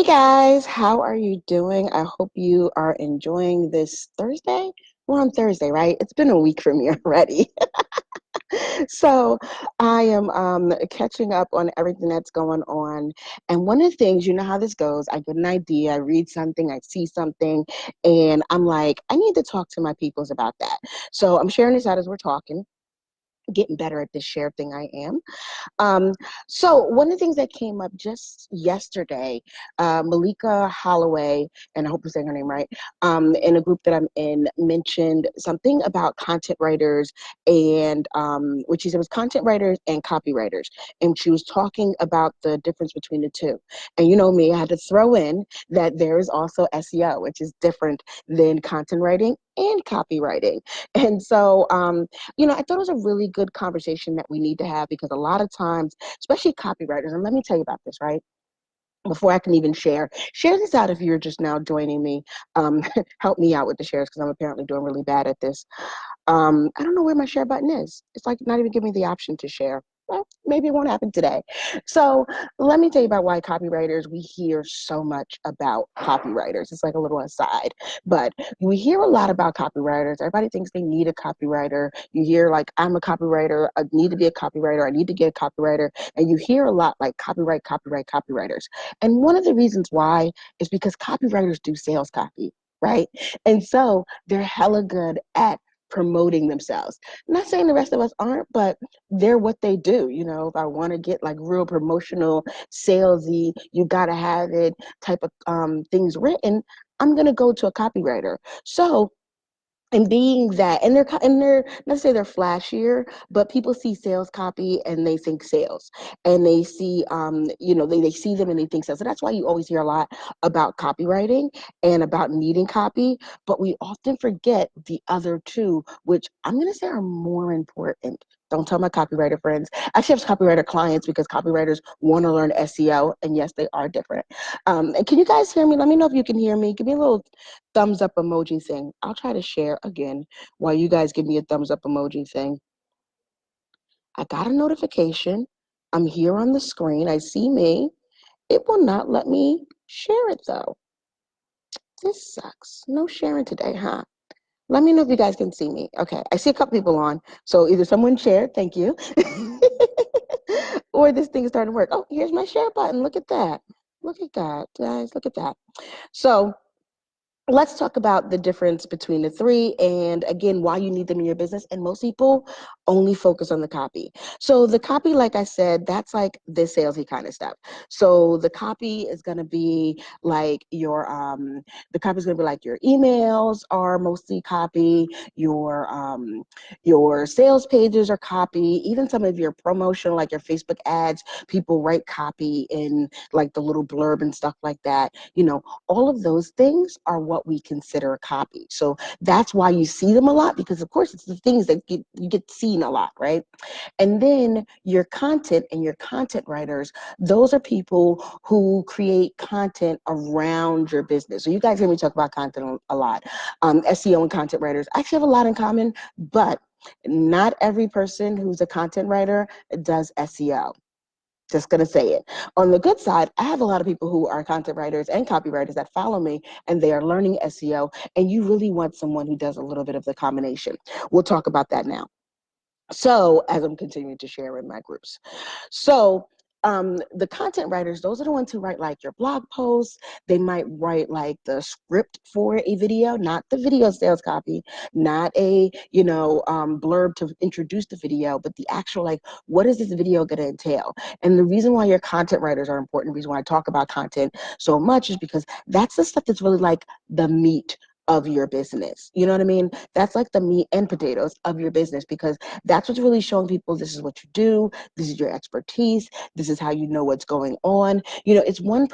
Hey guys, how are you doing? I hope you are enjoying this Thursday. We're on Thursday, right? It's been a week for me already. So I am catching up on everything that's going on. And one of the things, you know how this goes, I get an idea, I read something, I see something, and I'm like, I need to talk to my peoples about that. So I'm sharing this out as we're talking, getting better at this share thing I am. Um, so one of the things that came up just yesterday, Malika Holloway, and I hope I'm saying her name right, in a group that I'm in, mentioned something about content writers and which she said was content writers and copywriters. And she was talking about the difference between the two. And you know me, I had to throw in that there is also SEO, which is different than content writing and copywriting. And so I thought it was a really good conversation that we need to have because a lot of times, especially copywriters, and let me tell you about this, right? Before I can even share this out if you're just now joining me. Help me out with the shares because I'm apparently doing really bad at this. I don't know where my share button is. It's like not even giving me the option to share. Well, maybe it won't happen today. So let me tell you about why copywriters, we hear so much about copywriters. It's like a little aside, but we hear a lot about copywriters. Everybody thinks they need a copywriter. You hear like, I'm a copywriter. I need to be a copywriter. I need to get a copywriter. And you hear a lot like copywriters. And one of the reasons why is because copywriters do sales copy, right? And so they're hella good at promoting themselves. I'm not saying the rest of us aren't, but they're what they do. You know, if I want to get like real promotional, salesy, you got to have it type of things written, I'm going to go to a copywriter. So and being that, and they're let's say they're flashier, but people see sales copy and they think sales, and they see they see them and they think sales. So that's why you always hear a lot about copywriting and about needing copy, but we often forget the other two, which I'm gonna say are more important. Don't tell my copywriter friends. I actually have copywriter clients because copywriters want to learn SEO, and yes, they are different. And can you guys hear me? Let me know if you can hear me. Give me a little thumbs up emoji thing. I'll try to share again while you guys give me a thumbs up emoji thing. I got a notification. I'm here on the screen. I see me. It will not let me share it though. This sucks. No sharing today, huh? Let me know if you guys can see me. Okay, I see a couple people on. So either someone shared, thank you, or this thing is starting to work. Oh, here's my share button. Look at that. Look at that, guys. Look at that. So let's talk about the difference between the three and again why you need them in your business. And most people only focus on the copy. So the copy, like I said, that's like the salesy kind of stuff. So the copy is going to be like your emails are mostly copy, your sales pages are copy, even some of your promotion like your Facebook ads, people write copy in like the little blurb and stuff like that. All of those things are what we consider a copy. So that's why you see them a lot, because of course it's the things that you get seen a lot, right? And then your content and your content writers, those are people who create content around your business. So you guys hear me talk about content a lot. SEO and content writers actually have a lot in common, but not every person who's a content writer does SEO. Just going to say it. On the good side, I have a lot of people who are content writers and copywriters that follow me, and they are learning SEO, and you really want someone who does a little bit of the combination. We'll talk about that now. So as I'm continuing to share in my groups. So the content writers, those are the ones who write like your blog posts. They might write like the script for a video, not the video sales copy, not a, blurb to introduce the video, but the actual, like, what is this video going to entail? And the reason why your content writers are important, the reason why I talk about content so much is because that's the stuff that's really like the meat of your business. You know what I mean? That's like the meat and potatoes of your business, because that's what's really showing people this is what you do, this is your expertise, this is how you know what's going on. It's one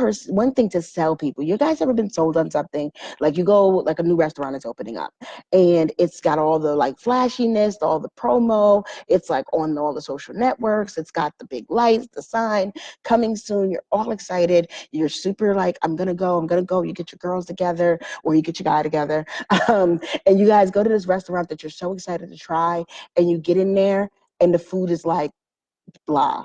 thing to sell people. You guys ever been sold on something? Like you go, like a new restaurant is opening up and it's got all the like flashiness, all the promo, it's like on all the social networks, it's got the big lights, the sign, coming soon, you're all excited, you're super like, I'm gonna go, you get your girls together or you get your guy together, and you guys go to this restaurant that you're so excited to try, and you get in there and the food is like blah.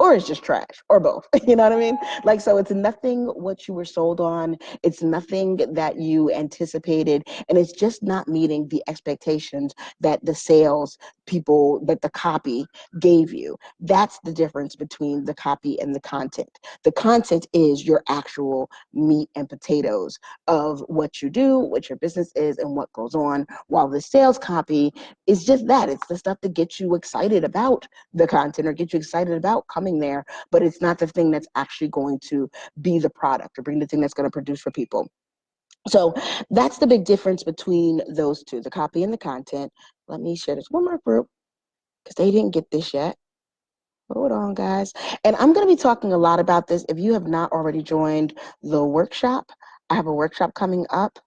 or it's just trash, or both. You know what I mean? Like, so it's nothing what you were sold on. It's nothing that you anticipated. And it's just not meeting the expectations that the sales people, that the copy gave you. That's the difference between the copy and the content. The content is your actual meat and potatoes of what you do, what your business is, and what goes on, while the sales copy is just that. It's the stuff that gets you excited about the content or get you excited about coming there, but it's not the thing that's actually going to be the product or bring the thing that's going to produce for people. So that's the big difference between those two, the copy and the content. Let me share this one more group because they didn't get this yet. Hold on, guys. And I'm going to be talking a lot about this. If you have not already joined the workshop, I have a workshop coming up.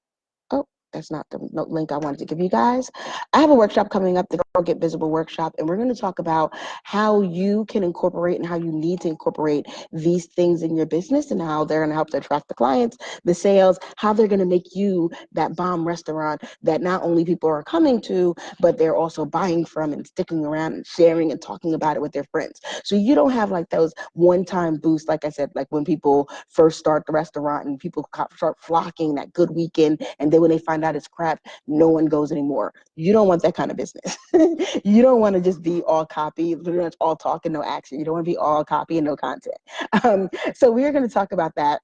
Oh, that's not the link I wanted to give you guys. I have a workshop coming up, the Girl Get Visible workshop, and we're going to talk about how you can incorporate and how you need to incorporate these things in your business and how they're going to help to attract the clients, the sales, how they're going to make you that bomb restaurant that not only people are coming to, but they're also buying from and sticking around and sharing and talking about it with their friends. So you don't have like those one-time boosts, like I said, like when people first start the restaurant and people start flocking that good weekend, and then when they find out it's crap, no one goes anymore. You don't want that kind of business. You don't want to just be all copy, pretty much all talk and no action. You don't want to be all copy and no content. So we're going to talk about that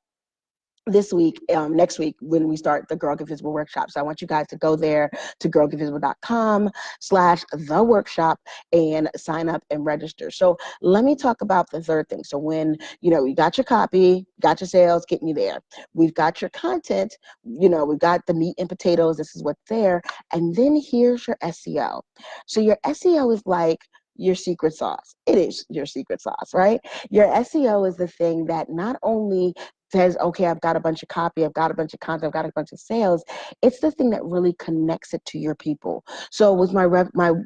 this week, next week, when we start the Girl Get Visible workshop. So I want you guys to go there to girlgetvisible.com/the workshop and sign up and register. So let me talk about the third thing. So when, you got your copy, got your sales, getting you there. We've got your content, we've got the meat and potatoes. This is what's there. And then here's your SEO. So your SEO is like your secret sauce. It is your secret sauce, right? Your SEO is the thing that not only says, okay, I've got a bunch of copy, I've got a bunch of content, I've got a bunch of sales. It's the thing that really connects it to your people. So with my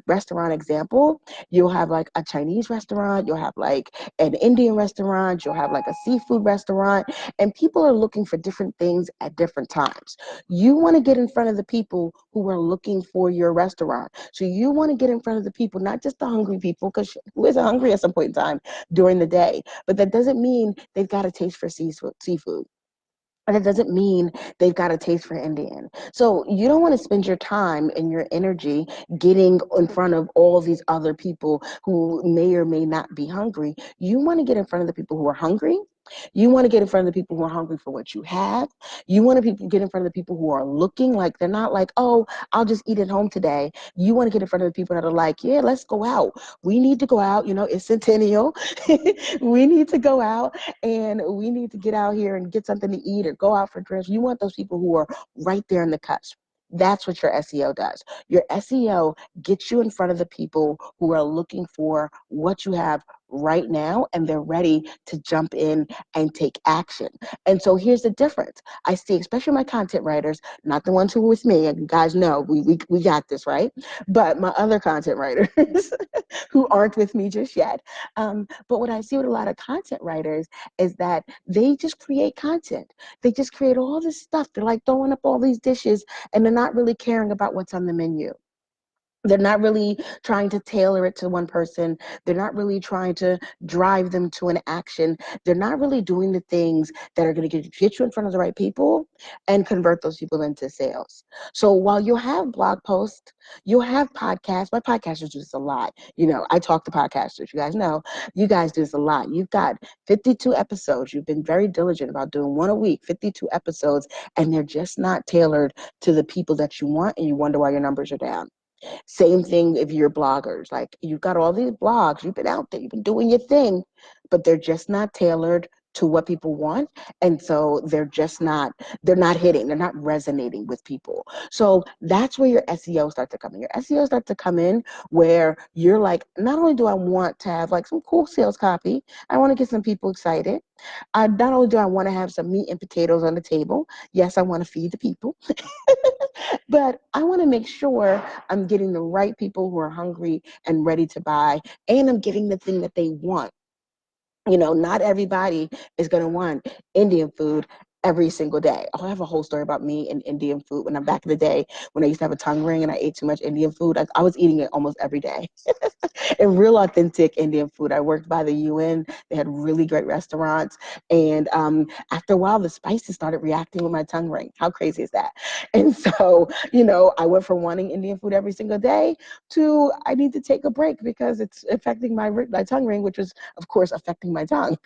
restaurant example, you'll have like a Chinese restaurant, you'll have like an Indian restaurant, you'll have like a seafood restaurant, and people are looking for different things at different times. You want to get in front of the people who are looking for your restaurant. So you want to get in front of the people, not just the hungry people, because who isn't hungry at some point in time during the day? But that doesn't mean they've got a taste for seafood. And it doesn't mean they've got a taste for Indian. So you don't want to spend your time and your energy getting in front of all these other people who may or may not be hungry. You want to get in front of the people who are hungry. You want to get in front of the people who are hungry for what you have. You want to get in front of the people who are looking like they're not like, oh, I'll just eat at home today. You want to get in front of the people that are like, yeah, let's go out. We need to go out. It's Centennial. We need to go out and we need to get out here and get something to eat or go out for drinks. You want those people who are right there in the cusp. That's what your SEO does. Your SEO gets you in front of the people who are looking for what you have right now, and they're ready to jump in and take action. And so here's the difference. I see, especially my content writers, not the ones who are with me, and you guys know we got this, right? But my other content writers who aren't with me just yet. But what I see with a lot of content writers is that they just create content. They just create all this stuff. They're like throwing up all these dishes, and they're not really caring about what's on the menu. They're not really trying to tailor it to one person. They're not really trying to drive them to an action. They're not really doing the things that are going to get you in front of the right people and convert those people into sales. So while you'll have blog posts, you'll have podcasts. My podcasters do this a lot. I talk to podcasters. You guys know, you guys do this a lot. You've got 52 episodes. You've been very diligent about doing one a week, 52 episodes, and they're just not tailored to the people that you want, and you wonder why your numbers are down. Same thing if you're bloggers. Like, you've got all these blogs, you've been out there, you've been doing your thing, but they're just not tailored to what people want. And so they're not hitting, they're not resonating with people. So that's where your SEO starts to come in. Your SEO starts to come in where you're like, not only do I want to have like some cool sales copy, I want to get some people excited. Not only do I want to have some meat and potatoes on the table, yes, I want to feed the people, but I want to make sure I'm getting the right people who are hungry and ready to buy, and I'm getting the thing that they want. Not everybody is going to want Indian food every single day. Oh, I have a whole story about me and Indian food. When I'm back in the day, when I used to have a tongue ring and I ate too much Indian food, I was eating it almost every day. And real authentic Indian food. I worked by the UN. They had really great restaurants. And after a while, the spices started reacting with my tongue ring. How crazy is that? And so, I went from wanting Indian food every single day to I need to take a break because it's affecting my tongue ring, which was, of course, affecting my tongue.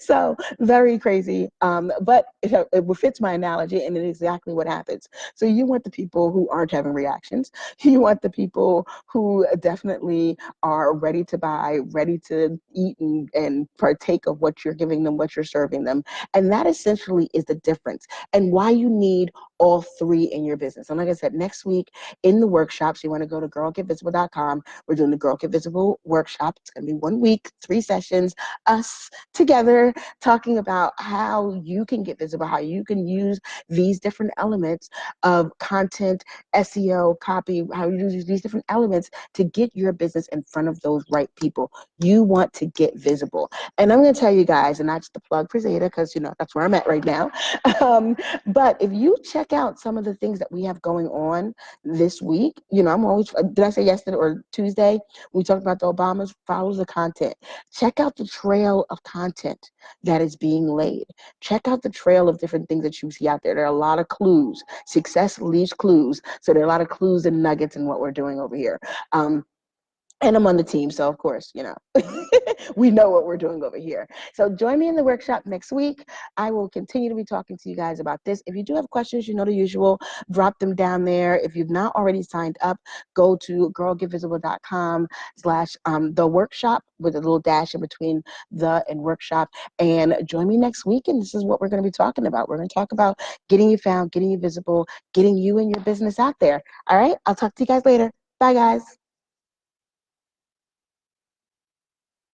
So very crazy. But it fits my analogy, and it's exactly what happens. So you want the people who aren't having reactions. You want the people who definitely are ready to buy, ready to eat and partake of what you're giving them, what you're serving them. And that essentially is the difference and why you need all three in your business. And like I said, next week in the workshops, you want to go to girlgetvisible.com. We're doing the Girl Get Visible workshop. It's going to be 1 week, 3 sessions, us together talking about how you can get visible, how you can use these different elements of content, SEO, copy, how you use these different elements to get your business in front of those right people. You want to get visible. And I'm going to tell you guys, and not just the plug for Zeta, because, that's where I'm at right now. But if you check out some of the things that we have going on this week, I'm always, did I say yesterday or Tuesday? We talked about the Obamas, follows the content. Check out the trail of content that is being laid. Check out the trail of different things that you see out there. There are a lot of clues. Success leaves clues. So there are a lot of clues and nuggets in what we're doing over here. And I'm on the team, so of course, we know what we're doing over here. So join me in the workshop next week. I will continue to be talking to you guys about this. If you do have questions, the usual, drop them down there. If you've not already signed up, go to girlgetvisible.com/the workshop with a little dash in between the and workshop, and join me next week. And this is what we're going to be talking about. We're going to talk about getting you found, getting you visible, getting you and your business out there. All right, I'll talk to you guys later. Bye, guys.